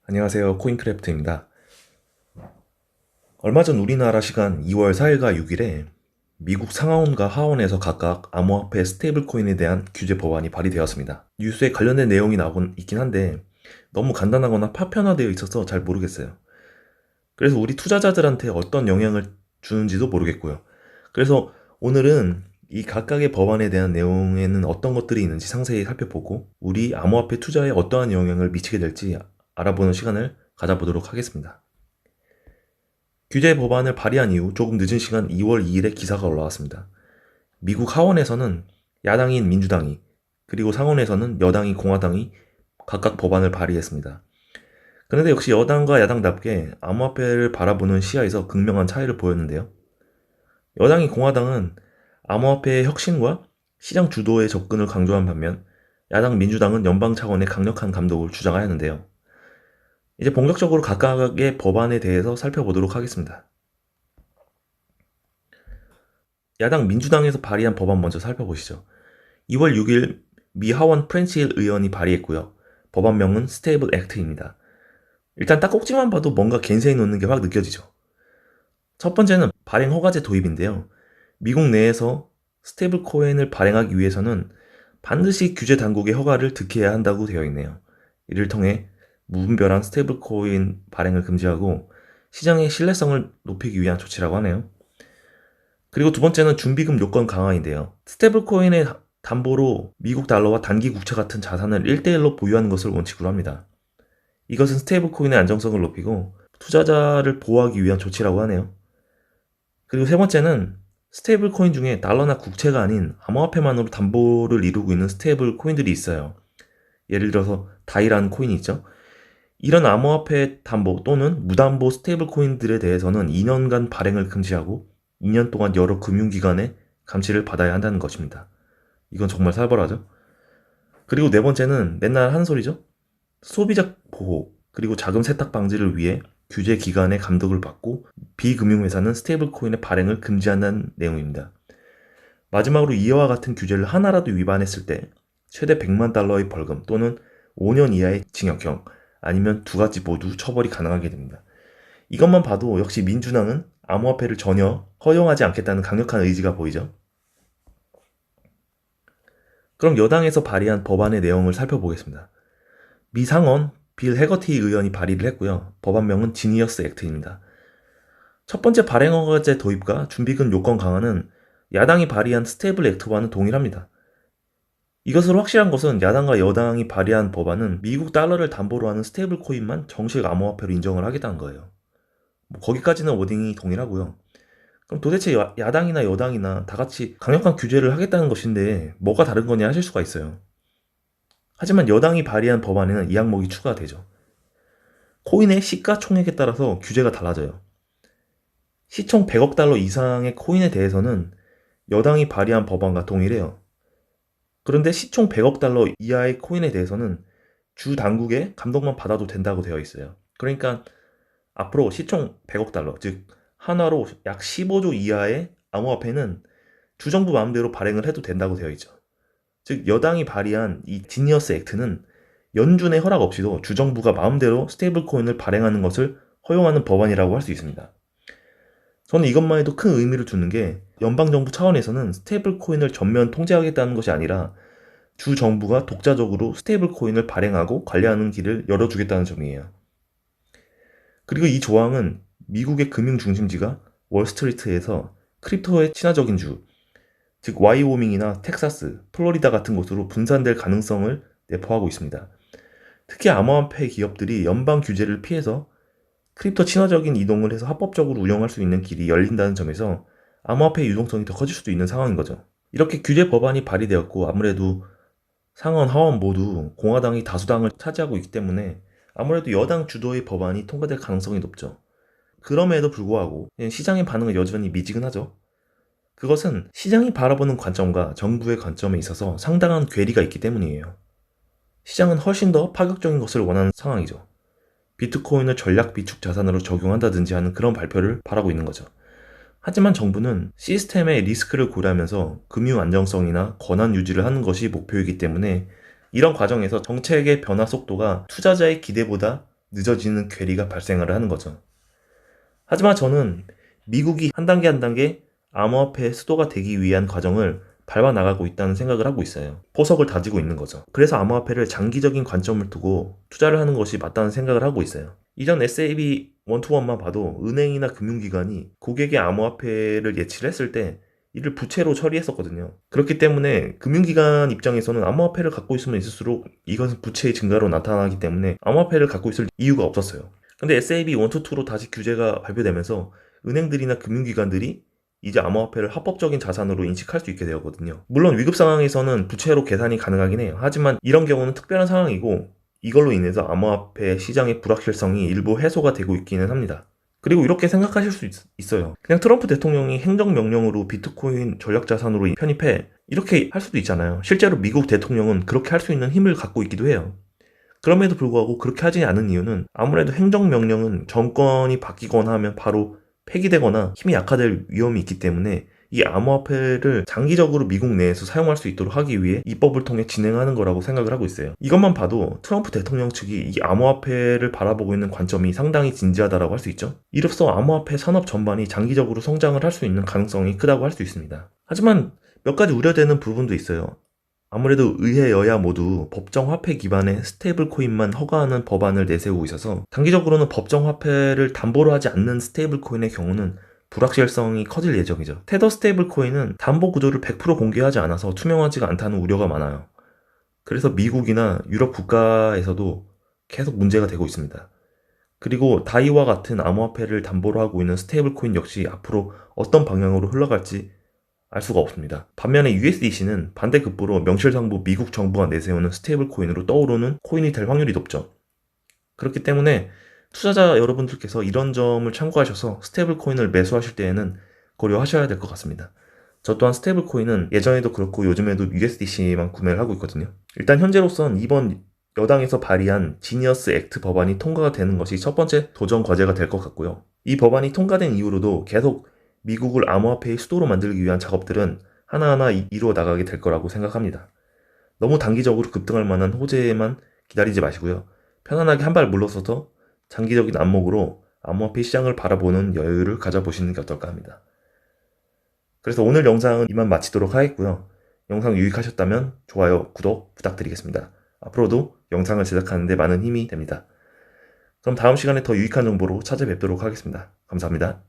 안녕하세요. 코인크래프트입니다. 얼마 전 우리나라 시간 2월 4일과 6일에 미국 상하원과 하원에서 각각 암호화폐 스테이블 코인에 대한 규제 법안이 발의되었습니다. 뉴스에 관련된 내용이 나오곤 있긴 한데 너무 간단하거나 파편화되어 있어서 잘 모르겠어요. 그래서 우리 투자자들한테 어떤 영향을 주는지도 모르겠고요. 그래서 오늘은 이 각각의 법안에 대한 내용에는 어떤 것들이 있는지 상세히 살펴보고 우리 암호화폐 투자에 어떠한 영향을 미치게 될지 알아보는 시간을 가져보도록 하겠습니다. 규제 법안을 발의한 이후 조금 늦은 시간 2월 2일에 기사가 올라왔습니다. 미국 하원에서는 야당인 민주당이 그리고 상원에서는 여당인 공화당이 각각 법안을 발의했습니다. 그런데 역시 여당과 야당답게 암호화폐를 바라보는 시야에서 극명한 차이를 보였는데요. 여당인 공화당은 암호화폐의 혁신과 시장 주도의 접근을 강조한 반면 야당 민주당은 연방 차원의 강력한 감독을 주장하였는데요. 이제 본격적으로 각각의 법안에 대해서 살펴보도록 하겠습니다. 야당 민주당에서 발의한 법안 먼저 살펴보시죠. 2월 6일 미 하원 프렌치 의원이 발의했고요. 법안명은 스테이블 액트입니다. 일단 딱 꼭지만 봐도 뭔가 갠세이 놓는 게 확 느껴지죠. 첫 번째는 발행 허가제 도입인데요. 미국 내에서 스테이블 코인을 발행하기 위해서는 반드시 규제 당국의 허가를 득해야 한다고 되어 있네요. 이를 통해 무분별한 스테이블 코인 발행을 금지하고 시장의 신뢰성을 높이기 위한 조치라고 하네요. 그리고 두 번째는 준비금 요건 강화인데요. 스테이블 코인의 담보로 미국 달러와 단기 국채 같은 자산을 1대1로 보유하는 것을 원칙으로 합니다. 이것은 스테이블 코인의 안정성을 높이고 투자자를 보호하기 위한 조치라고 하네요. 그리고 세 번째는 스테이블 코인 중에 달러나 국채가 아닌 암호화폐만으로 담보를 이루고 있는 스테이블 코인들이 있어요. 예를 들어서 다이라는 코인이 있죠. 이런 암호화폐 담보 또는 무담보 스테이블 코인들에 대해서는 2년간 발행을 금지하고 2년 동안 여러 금융기관의 감시를 받아야 한다는 것입니다. 이건 정말 살벌하죠. 그리고 네 번째는 맨날 하는 소리죠. 소비자 보호 그리고 자금 세탁 방지를 위해 규제 기관의 감독을 받고 비금융회사는 스테이블 코인의 발행을 금지한다는 내용입니다. 마지막으로 이와 같은 규제를 하나라도 위반했을 때 최대 100만 달러의 벌금 또는 5년 이하의 징역형 아니면 두 가지 모두 처벌이 가능하게 됩니다. 이것만 봐도 역시 민주당은 암호화폐를 전혀 허용하지 않겠다는 강력한 의지가 보이죠. 그럼 여당에서 발의한 법안의 내용을 살펴보겠습니다. 미 상원 빌 해거티 의원이 발의를 했고요. 법안명은 지니어스 액트입니다. 첫 번째 발행허가제 도입과 준비금 요건 강화는 야당이 발의한 스테이블 액트와는 동일합니다. 이것으로 확실한 것은 야당과 여당이 발의한 법안은 미국 달러를 담보로 하는 스테이블 코인만 정식 암호화폐로 인정을 하겠다는 거예요. 거기까지는 워딩이 동일하고요. 그럼 도대체 야당이나 여당이나 다 같이 강력한 규제를 하겠다는 것인데 뭐가 다른 거냐 하실 수가 있어요. 하지만 여당이 발의한 법안에는 이 항목이 추가되죠. 코인의 시가총액에 따라서 규제가 달라져요. 시총 100억 달러 이상의 코인에 대해서는 여당이 발의한 법안과 동일해요. 그런데 시총 100억 달러 이하의 코인에 대해서는 주 당국의 감독만 받아도 된다고 되어 있어요. 그러니까 앞으로 시총 100억 달러, 즉 한화로 약 15조 이하의 암호화폐는 주정부 마음대로 발행을 해도 된다고 되어 있죠. 즉 여당이 발의한 이 지니어스 액트는 연준의 허락 없이도 주정부가 마음대로 스테이블 코인을 발행하는 것을 허용하는 법안이라고 할 수 있습니다. 저는 이것만 해도 큰 의미를 두는 게 연방정부 차원에서는 스테이블 코인을 전면 통제하겠다는 것이 아니라 주 정부가 독자적으로 스테이블 코인을 발행하고 관리하는 길을 열어주겠다는 점이에요. 그리고 이 조항은 미국의 금융 중심지가 월스트리트에서 크립토에 친화적인 주, 즉 와이오밍이나 텍사스, 플로리다 같은 곳으로 분산될 가능성을 내포하고 있습니다. 특히 암호화폐 기업들이 연방 규제를 피해서 크립토 친화적인 이동을 해서 합법적으로 운영할 수 있는 길이 열린다는 점에서 암호화폐의 유동성이 더 커질 수도 있는 상황인 거죠. 이렇게 규제 법안이 발의되었고 아무래도 상원, 하원 모두 공화당이 다수당을 차지하고 있기 때문에 아무래도 여당 주도의 법안이 통과될 가능성이 높죠. 그럼에도 불구하고 시장의 반응은 여전히 미지근하죠. 그것은 시장이 바라보는 관점과 정부의 관점에 있어서 상당한 괴리가 있기 때문이에요. 시장은 훨씬 더 파격적인 것을 원하는 상황이죠. 비트코인을 전략 비축 자산으로 적용한다든지 하는 그런 발표를 바라고 있는 거죠. 하지만 정부는 시스템의 리스크를 고려하면서 금융 안정성이나 권한 유지를 하는 것이 목표이기 때문에 이런 과정에서 정책의 변화 속도가 투자자의 기대보다 늦어지는 괴리가 발생을 하는 거죠. 하지만 저는 미국이 한 단계 한 단계 암호화폐의 수도가 되기 위한 과정을 밟아 나가고 있다는 생각을 하고 있어요. 포석을 다지고 있는 거죠. 그래서 암호화폐를 장기적인 관점을 두고 투자를 하는 것이 맞다는 생각을 하고 있어요. 이전 SAB 121만 봐도 은행이나 금융기관이 고객의 암호화폐를 예치를 했을 때 이를 부채로 처리했었거든요. 그렇기 때문에 금융기관 입장에서는 암호화폐를 갖고 있으면 있을수록 이것은 부채의 증가로 나타나기 때문에 암호화폐를 갖고 있을 이유가 없었어요. 근데 SAB 122로 다시 규제가 발표되면서 은행들이나 금융기관들이 이제 암호화폐를 합법적인 자산으로 인식할 수 있게 되었거든요. 물론 위급 상황에서는 부채로 계산이 가능하긴 해요. 하지만 이런 경우는 특별한 상황이고 이걸로 인해서 암호화폐 시장의 불확실성이 일부 해소가 되고 있기는 합니다. 그리고 이렇게 생각하실 수 있어요. 그냥 트럼프 대통령이 행정명령으로 비트코인 전략자산으로 편입해 이렇게 할 수도 있잖아요. 실제로 미국 대통령은 그렇게 할 수 있는 힘을 갖고 있기도 해요. 그럼에도 불구하고 그렇게 하지 않은 이유는 아무래도 행정명령은 정권이 바뀌거나 하면 바로 폐기되거나 힘이 약화될 위험이 있기 때문에 이 암호화폐를 장기적으로 미국 내에서 사용할 수 있도록 하기 위해 입법을 통해 진행하는 거라고 생각을 하고 있어요. 이것만 봐도 트럼프 대통령 측이 이 암호화폐를 바라보고 있는 관점이 상당히 진지하다라고 할 수 있죠. 이로써 암호화폐 산업 전반이 장기적으로 성장을 할 수 있는 가능성이 크다고 할 수 있습니다. 하지만 몇 가지 우려되는 부분도 있어요. 아무래도 의회 여야 모두 법정 화폐 기반의 스테이블 코인만 허가하는 법안을 내세우고 있어서 단기적으로는 법정 화폐를 담보로 하지 않는 스테이블 코인의 경우는 불확실성이 커질 예정이죠. 테더 스테이블 코인은 담보 구조를 100% 공개하지 않아서 투명하지가 않다는 우려가 많아요. 그래서 미국이나 유럽 국가에서도 계속 문제가 되고 있습니다. 그리고 다이와 같은 암호화폐를 담보로 하고 있는 스테이블 코인 역시 앞으로 어떤 방향으로 흘러갈지 알 수가 없습니다. 반면에 USDC는 반대급부로 명실상부 미국 정부가 내세우는 스테이블 코인으로 떠오르는 코인이 될 확률이 높죠. 그렇기 때문에 투자자 여러분들께서 이런 점을 참고하셔서 스테이블 코인을 매수하실 때에는 고려하셔야 될 것 같습니다. 저 또한 스테이블 코인은 예전에도 그렇고 요즘에도 USDC만 구매를 하고 있거든요. 일단 현재로선 이번 여당에서 발의한 지니어스 액트 법안이 통과가 되는 것이 첫 번째 도전 과제가 될 것 같고요. 이 법안이 통과된 이후로도 계속 미국을 암호화폐의 수도로 만들기 위한 작업들은 하나하나 이루어 나가게 될 거라고 생각합니다. 너무 단기적으로 급등할 만한 호재에만 기다리지 마시고요. 편안하게 한 발 물러서서 장기적인 안목으로 암호화폐 시장을 바라보는 여유를 가져보시는 게 어떨까 합니다. 그래서 오늘 영상은 이만 마치도록 하겠고요. 영상 유익하셨다면 좋아요, 구독 부탁드리겠습니다. 앞으로도 영상을 제작하는 데 많은 힘이 됩니다. 그럼 다음 시간에 더 유익한 정보로 찾아뵙도록 하겠습니다. 감사합니다.